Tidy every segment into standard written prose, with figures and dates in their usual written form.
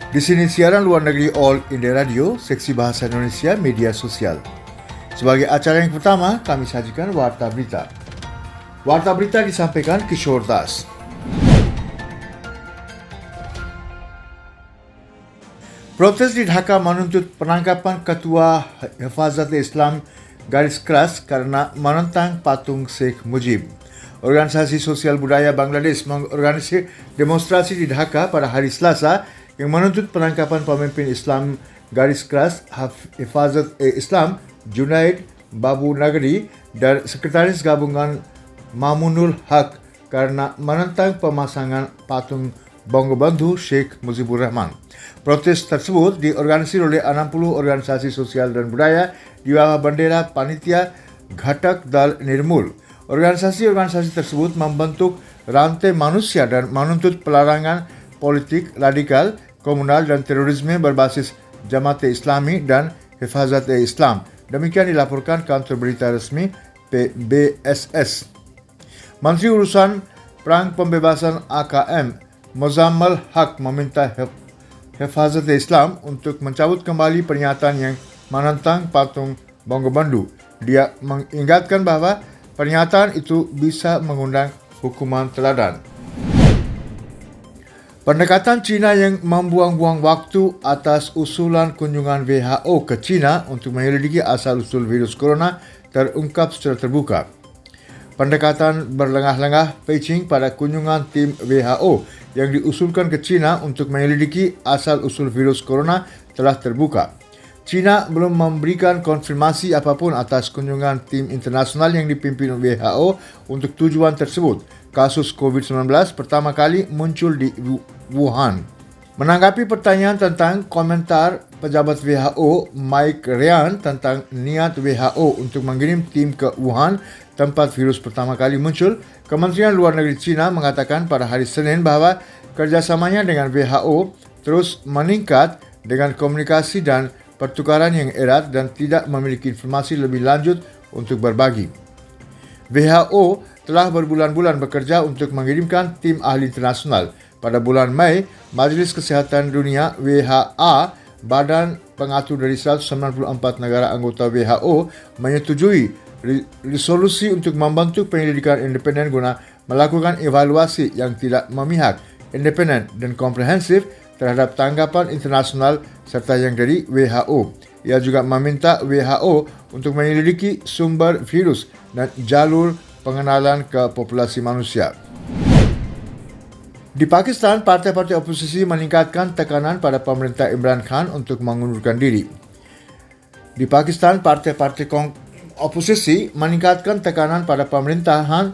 Di sini siaran luar negeri All India Radio, seksi bahasa Indonesia media sosial. Sebagai acara yang pertama, kami sajikan Warta Berita. Warta Berita disampaikan Kishore Das. Protes di Dhaka menuntut penangkapan Ketua Hifazat Islam garis keras karena menentang patung Sheikh Mujib. Organisasi Sosial Budaya Bangladesh mengorganisir demonstrasi di Dhaka pada hari Selasa yang menuntut penangkapan pemimpin Islam garis keras Hifazat Islam Junaid Babu Nagri dan Sekretaris Gabungan Mamunul Haq karena menentang pemasangan patung Bangabandhu Sheikh Mujibur Rahman. Protes tersebut diorganisir oleh 60 organisasi sosial dan budaya di bawah bendera Panitia Ghatak Dal Nirmul. Organisasi-organisasi tersebut membentuk rantai manusia dan menuntut pelarangan politik radikal, komunal dan terorisme berbasis Jamaat Islami dan Hifazat Islam. Demikian dilaporkan kantor berita resmi PBSS. Menteri Urusan Perang Pembebasan AKM Muzammal Haq meminta Hifazat Islam untuk mencabut kembali pernyataan yang menentang patung Bangabandhu. Dia mengingatkan bahawa pernyataan itu bisa mengundang hukuman teladan. Pendekatan China yang membuang-buang waktu atas usulan kunjungan WHO ke China untuk menyelidiki asal-usul virus corona terungkap secara terbuka. Pendekatan berlengah-lengah Beijing pada kunjungan tim WHO yang diusulkan ke China untuk menyelidiki asal-usul virus corona telah terbuka. China belum memberikan konfirmasi apapun atas kunjungan tim internasional yang dipimpin WHO untuk tujuan tersebut. Kasus COVID-19 pertama kali muncul di Wuhan. Menanggapi pertanyaan tentang komentar pejabat WHO Mike Ryan tentang niat WHO untuk mengirim tim ke Wuhan, tempat virus pertama kali muncul, Kementerian Luar Negeri China mengatakan pada hari Senin bahawa kerjasamanya dengan WHO terus meningkat dengan komunikasi dan pertukaran yang erat dan tidak memiliki informasi lebih lanjut untuk berbagi. WHO telah berbulan-bulan bekerja untuk mengirimkan tim ahli internasional. Pada bulan Mei, Majlis Kesihatan Dunia (WHO), badan pengatur dari 194 negara anggota WHO, menyetujui resolusi untuk membentuk penyelidikan independen guna melakukan evaluasi yang tidak memihak, independen dan komprehensif terhadap tanggapan internasional serta yang dari WHO. Ia juga meminta WHO untuk menyelidiki sumber virus dan jalur pengenalan ke populasi manusia. Di Pakistan, partai-partai oposisi meningkatkan tekanan pada pemerintah Imran Khan untuk mengundurkan diri. Di Pakistan, partai-partai oposisi meningkatkan tekanan pada pemerintahan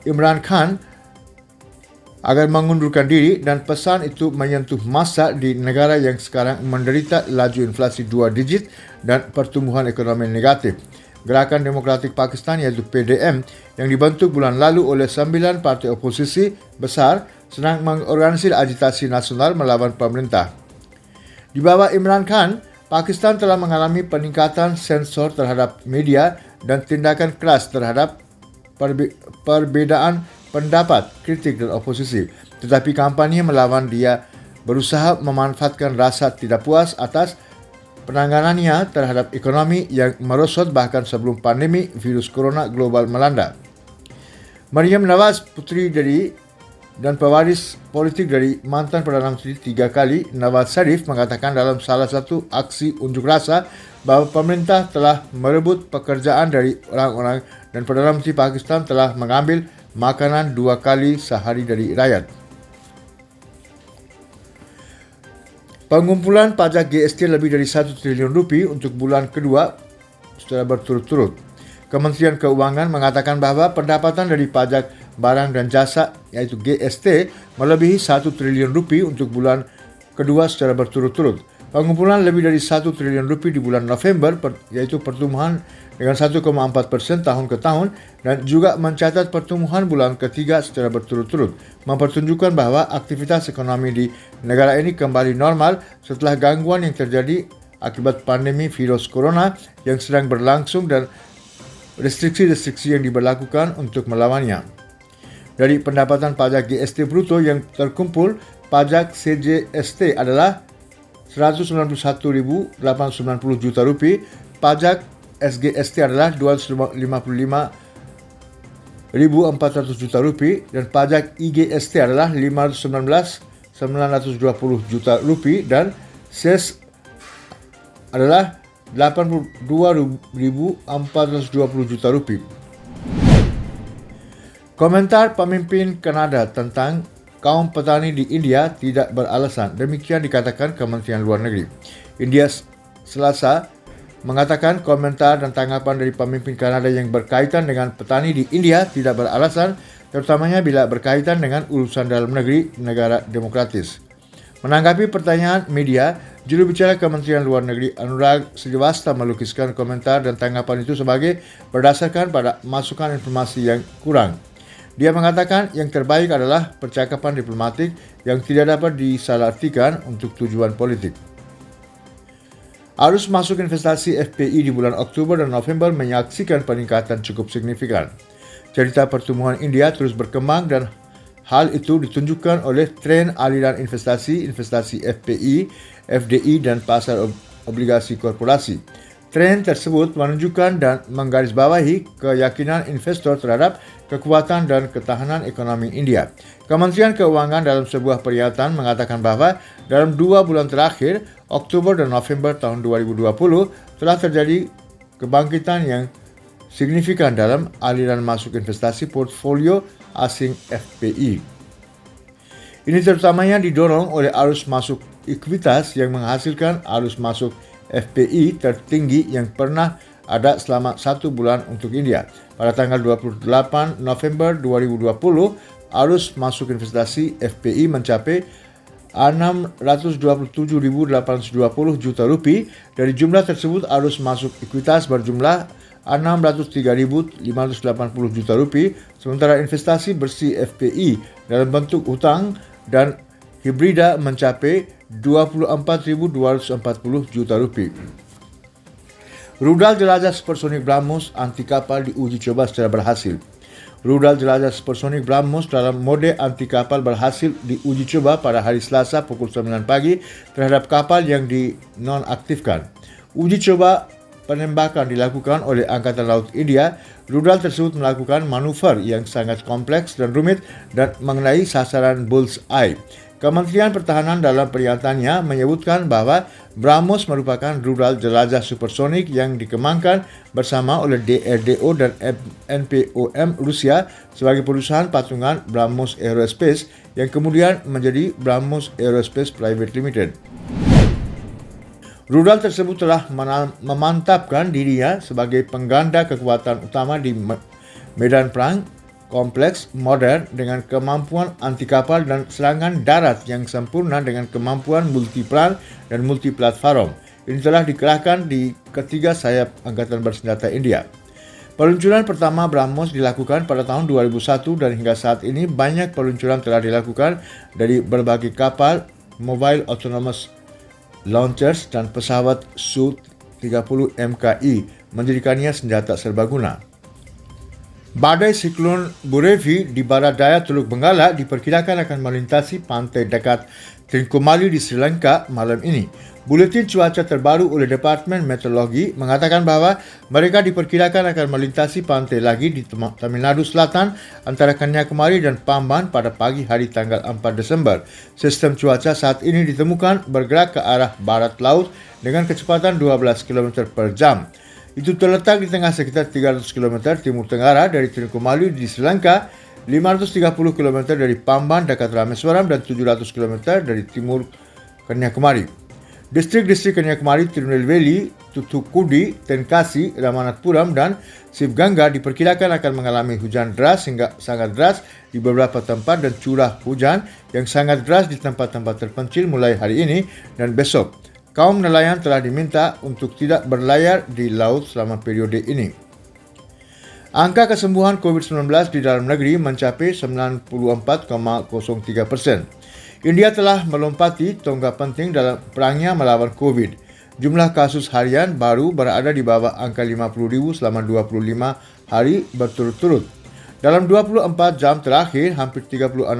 Imran Khan agar mengundurkan diri dan pesan itu menyentuh massa di negara yang sekarang menderita laju inflasi 2 digit dan pertumbuhan ekonomi negatif. Gerakan Demokratik Pakistan iaitu PDM yang dibentuk bulan lalu oleh 9 partai oposisi besar sedang mengorganisir agitasi nasional melawan pemerintah. Di bawah Imran Khan, Pakistan telah mengalami peningkatan sensor terhadap media dan tindakan keras terhadap perbedaan pendapat, kritik dan oposisi. Tetapi kampanye melawan dia berusaha memanfaatkan rasa tidak puas atas penanganannya terhadap ekonomi yang merosot bahkan sebelum pandemi virus corona global melanda. Maryam Nawaz, putri dari dan pewaris politik dari mantan Perdana Menteri 3 kali, Nawaz Sharif, mengatakan dalam salah satu aksi unjuk rasa bahawa pemerintah telah merebut pekerjaan dari orang-orang dan Perdana Menteri Pakistan telah mengambil makanan 2 kali sehari dari rakyat. Pengumpulan pajak GST lebih dari 1 triliun rupiah untuk bulan kedua secara berturut-turut. Kementerian Keuangan mengatakan bahawa pendapatan dari pajak barang dan jasa iaitu GST melebihi 1 triliun rupiah untuk bulan kedua secara berturut-turut. Pengumpulan lebih dari 1 triliun rupiah di bulan November yaitu pertumbuhan dengan 1,4% tahun ke tahun dan juga mencatat pertumbuhan bulan ketiga secara berturut-turut, mempertunjukkan bahawa aktivitas ekonomi di negara ini kembali normal setelah gangguan yang terjadi akibat pandemi virus corona yang sedang berlangsung dan restriksi-restriksi yang diberlakukan untuk melawannya. Dari pendapatan pajak GST bruto yang terkumpul, pajak CJST adalah 191.890 juta rupiah, pajak SGST adalah 255.400 juta rupiah dan pajak IGST adalah 519.920 juta rupiah dan SES adalah 82.420 juta rupiah. Komentar pemimpin Kanada tentang kaum petani di India tidak beralasan. Demikian dikatakan Kementerian Luar Negeri. India Selasa mengatakan komentar dan tanggapan dari pemimpin Kanada yang berkaitan dengan petani di India tidak beralasan, terutamanya bila berkaitan dengan urusan dalam negeri negara demokratis. Menanggapi pertanyaan media, juru bicara Kementerian Luar Negeri Anurag Srivastava melukiskan komentar dan tanggapan itu sebagai berdasarkan pada masukan informasi yang kurang. Dia mengatakan yang terbaik adalah percakapan diplomatik yang tidak dapat disalahartikan untuk tujuan politik. Arus masuk investasi FPI di bulan Oktober dan November menyaksikan peningkatan cukup signifikan. Cerita pertumbuhan India terus berkembang dan hal itu ditunjukkan oleh tren aliran investasi FPI, FDI dan pasar obligasi korporasi. Tren tersebut menunjukkan dan menggarisbawahi keyakinan investor terhadap kekuatan dan ketahanan ekonomi India. Kementerian Keuangan dalam sebuah pernyataan mengatakan bahwa dalam 2 bulan terakhir, Oktober dan November tahun 2020, telah terjadi kebangkitan yang signifikan dalam aliran masuk investasi portfolio asing FPI. Ini terutamanya didorong oleh arus masuk ekuitas yang menghasilkan arus masuk FPI tertinggi yang pernah ada selama 1 bulan untuk India. Pada tanggal 28 November 2020, arus masuk investasi FPI mencapai 627.820 juta rupiah. Dari jumlah tersebut, arus masuk ekuitas berjumlah 603.580 juta rupiah, sementara investasi bersih FPI dalam bentuk hutang dan hibrida mencapai 24.240 juta rupiah. Rudal jelajah supersonik BrahMos anti kapal diuji coba secara berhasil. Rudal jelajah supersonik BrahMos dalam mode anti kapal berhasil diuji coba pada hari Selasa pukul 9 pagi terhadap kapal yang dinonaktifkan. Uji coba penembakan dilakukan oleh Angkatan Laut India. Rudal tersebut melakukan manuver yang sangat kompleks dan rumit dan mengenai sasaran bullseye. Kementerian Pertahanan dalam pernyataannya menyebutkan bahwa BrahMos merupakan rudal jelajah supersonik yang dikembangkan bersama oleh DRDO dan NPOM Rusia sebagai perusahaan patungan BrahMos Aerospace yang kemudian menjadi BrahMos Aerospace Private Limited. Rudal tersebut telah memantapkan dirinya sebagai pengganda kekuatan utama di medan perang kompleks, modern dengan kemampuan anti kapal dan serangan darat yang sempurna dengan kemampuan multiperan dan multiplatform. Ini telah dikerahkan di ketiga sayap Angkatan Bersenjata India. Peluncuran pertama BrahMos dilakukan pada tahun 2001 dan hingga saat ini banyak peluncuran telah dilakukan dari berbagai kapal, mobile autonomous launchers dan pesawat Su-30 MKI, menjadikannya senjata serbaguna. Badai siklon Burevi di barat daya Teluk Benggala diperkirakan akan melintasi pantai dekat Trincomalee di Sri Lanka malam ini. Buletin cuaca terbaru oleh Departemen Meteorologi mengatakan bahwa mereka diperkirakan akan melintasi pantai lagi di Tamil Nadu Selatan antara Kanyakumari dan Pamban pada pagi hari tanggal 4 Desember. Sistem cuaca saat ini ditemukan bergerak ke arah barat laut dengan kecepatan 12 km per jam. Itu terletak di tengah sekitar 300 km timur tenggara dari Trincomalee di Sri Lanka, 530 km dari Pamban dekat Rameswaram dan 700 km dari timur Kanyakumari. Distrik-distrik Kanyakumari, Tirunelveli, Thoothukudi, Tenkasi, Ramanatpuram dan Sivganga diperkirakan akan mengalami hujan deras hingga sangat deras di beberapa tempat dan curah hujan yang sangat deras di tempat-tempat terpencil mulai hari ini dan besok. Kaum nelayan telah diminta untuk tidak berlayar di laut selama periode ini. Angka kesembuhan COVID-19 di dalam negeri mencapai 94,03%. India telah melompati tonggak penting dalam perangnya melawan COVID. Jumlah kasus harian baru berada di bawah angka 50.000 selama 25 hari berturut-turut. Dalam 24 jam terakhir, hampir 36.600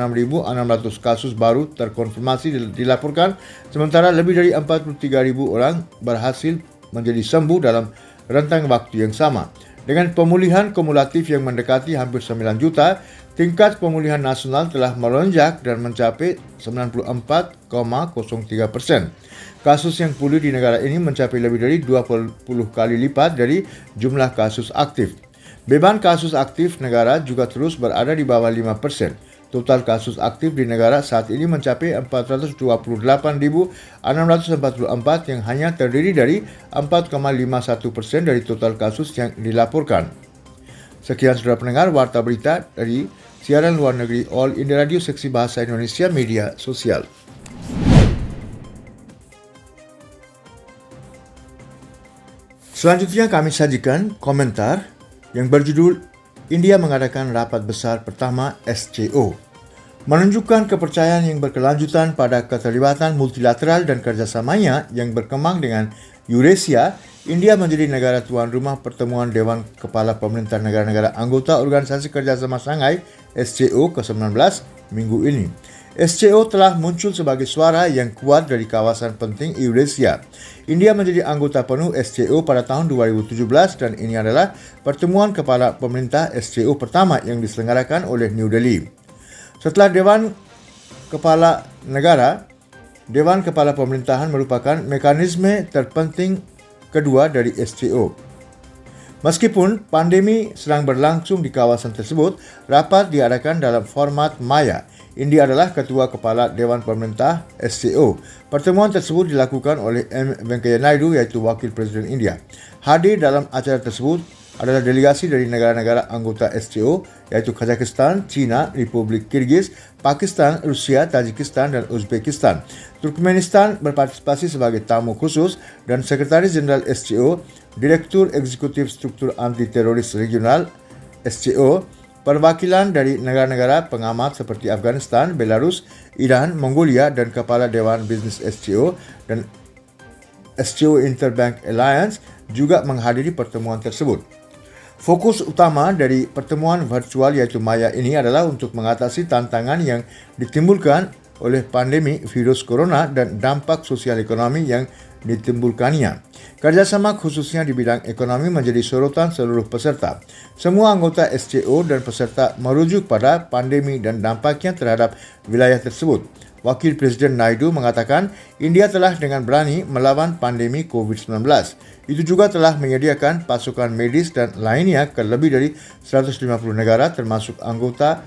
kasus baru terkonfirmasi dilaporkan, sementara lebih dari 43.000 orang berhasil menjadi sembuh dalam rentang waktu yang sama. Dengan pemulihan kumulatif yang mendekati hampir 9 juta, tingkat pemulihan nasional telah melonjak dan mencapai 94,03%. Kasus yang pulih di negara ini mencapai lebih dari 20 kali lipat dari jumlah kasus aktif. Beban kasus aktif negara juga terus berada di bawah 5%. Total kasus aktif di negara saat ini mencapai 428.644 yang hanya terdiri dari 4,51% dari total kasus yang dilaporkan. Sekian saudara pendengar warta berita dari siaran luar negeri All India Radio Seksi Bahasa Indonesia Media Sosial. Selanjutnya kami sajikan komentar yang berjudul India mengadakan rapat besar pertama SCO, menunjukkan kepercayaan yang berkelanjutan pada keterlibatan multilateral dan kerjasamanya yang berkembang dengan Eurasia. India menjadi negara tuan rumah pertemuan Dewan Kepala Pemerintah Negara-Negara Anggota Organisasi Kerjasama Shanghai SCO ke-19 minggu ini. SCO telah muncul sebagai suara yang kuat dari kawasan penting Eurasia. India menjadi anggota penuh SCO pada tahun 2017 dan ini adalah pertemuan kepala pemerintah SCO pertama yang diselenggarakan oleh New Delhi. Setelah Dewan Kepala Negara, Dewan Kepala Pemerintahan merupakan mekanisme terpenting kedua dari SCO. Meskipun pandemi sedang berlangsung di kawasan tersebut, rapat diadakan dalam format maya. India adalah ketua kepala Dewan Pemerintah SCO. Pertemuan tersebut dilakukan oleh M. Venkaiah Naidu, yaitu Wakil Presiden India. Hadir dalam acara tersebut adalah delegasi dari negara-negara anggota SCO, yaitu Kazakhstan, China, Republik Kirgiz, Pakistan, Rusia, Tajikistan, dan Uzbekistan. Turkmenistan berpartisipasi sebagai tamu khusus dan Sekretaris Jenderal SCO, Direktur Eksekutif Struktur Anti Teroris Regional SCO, perwakilan dari negara-negara pengamat seperti Afghanistan, Belarus, Iran, Mongolia, dan Kepala Dewan Bisnis SCO dan SCO Interbank Alliance juga menghadiri pertemuan tersebut. Fokus utama dari pertemuan virtual yaitu maya ini adalah untuk mengatasi tantangan yang ditimbulkan oleh pandemi virus corona dan dampak sosial ekonomi yang ditimbulkannya. Kerjasama khususnya di bidang ekonomi menjadi sorotan seluruh peserta. Semua anggota SCO dan peserta merujuk pada pandemi dan dampaknya terhadap wilayah tersebut. Wakil Presiden Naidu mengatakan India telah dengan berani melawan pandemi COVID-19. Itu juga telah menyediakan pasukan medis dan lainnya ke lebih dari 150 negara termasuk anggota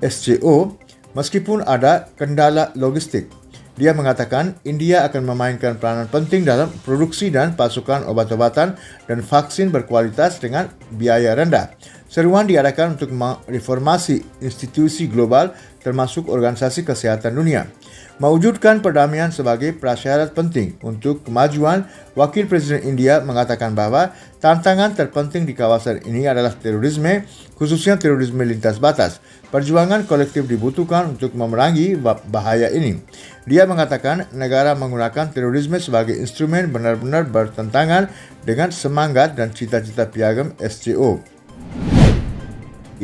SCO meskipun ada kendala logistik. Dia mengatakan India akan memainkan peranan penting dalam produksi dan pasukan obat-obatan dan vaksin berkualitas dengan biaya rendah. Seruan diadakan untuk mereformasi institusi global termasuk Organisasi Kesehatan Dunia. Mewujudkan perdamaian sebagai prasyarat penting untuk kemajuan, Wakil Presiden India mengatakan bahwa tantangan terpenting di kawasan ini adalah terorisme, khususnya terorisme lintas batas. Perjuangan kolektif dibutuhkan untuk memerangi bahaya ini. Dia mengatakan negara menggunakan terorisme sebagai instrumen benar-benar bertentangan dengan semangat dan cita-cita piagam SCO.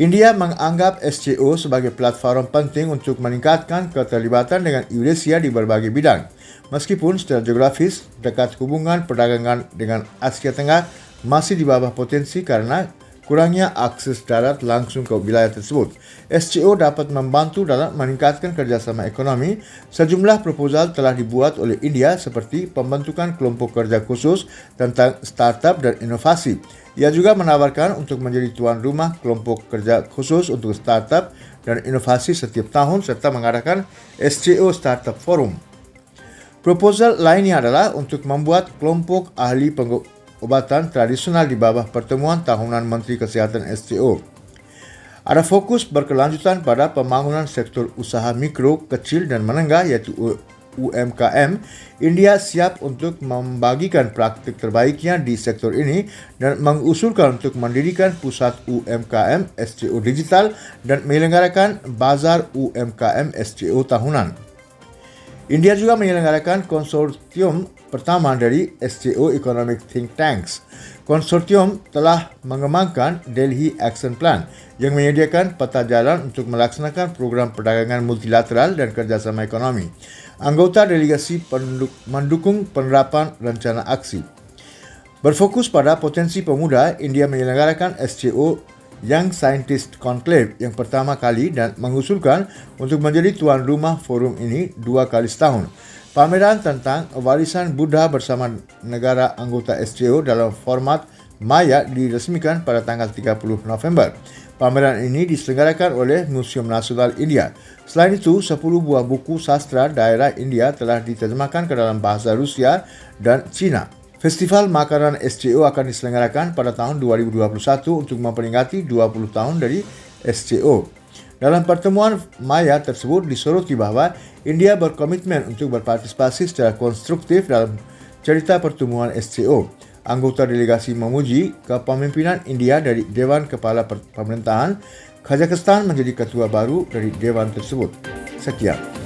India menganggap SCO sebagai platform penting untuk meningkatkan keterlibatan dengan Eurasia di berbagai bidang. Meskipun secara geografis, dekat hubungan perdagangan dengan Asia Tenggara masih di bawah potensi karena kurangnya akses darat langsung ke wilayah tersebut. SCO dapat membantu dalam meningkatkan kerjasama ekonomi. Sejumlah proposal telah dibuat oleh India seperti pembentukan kelompok kerja khusus tentang startup dan inovasi. Ia juga menawarkan untuk menjadi tuan rumah kelompok kerja khusus untuk startup dan inovasi setiap tahun serta mengadakan SCO Startup Forum. Proposal lainnya adalah untuk membuat kelompok ahli pengobatan tradisional di bawah pertemuan tahunan Menteri Kesehatan SCO. Ada fokus berkelanjutan pada pembangunan sektor usaha mikro, kecil dan menengah yaitu UMKM. India siap untuk membagikan praktik terbaiknya di sektor ini dan mengusulkan untuk mendirikan pusat UMKM SCO digital dan menyelenggarakan bazar UMKM SCO tahunan. India juga menyelenggarakan konsorsium pertama dari SCO Economic Think Tanks. Konsortium telah mengembangkan Delhi Action Plan yang menyediakan peta jalan untuk melaksanakan program perdagangan multilateral dan kerjasama ekonomi. Anggota delegasi mendukung penerapan rencana aksi. Berfokus pada potensi pemuda, India menyelenggarakan SCO Young Scientist Conclave yang pertama kali dan mengusulkan untuk menjadi tuan rumah forum ini 2 kali setahun. Pameran tentang warisan Buddha bersama negara anggota SCO dalam format maya diresmikan pada tanggal 30 November. Pameran ini diselenggarakan oleh Museum Nasional India. Selain itu, 10 buah buku sastra daerah India telah diterjemahkan ke dalam bahasa Rusia dan Cina. Festival Makanan SCO akan diselenggarakan pada tahun 2021 untuk memperingati 20 tahun dari SCO. Dalam pertemuan maya tersebut disoroti bahawa India berkomitmen untuk berpartisipasi secara konstruktif dalam cerita pertumbuhan SCO. Anggota delegasi memuji kepemimpinan India dari Dewan Kepala Pemerintahan. Kazakhstan menjadi ketua baru dari Dewan tersebut. Sekian.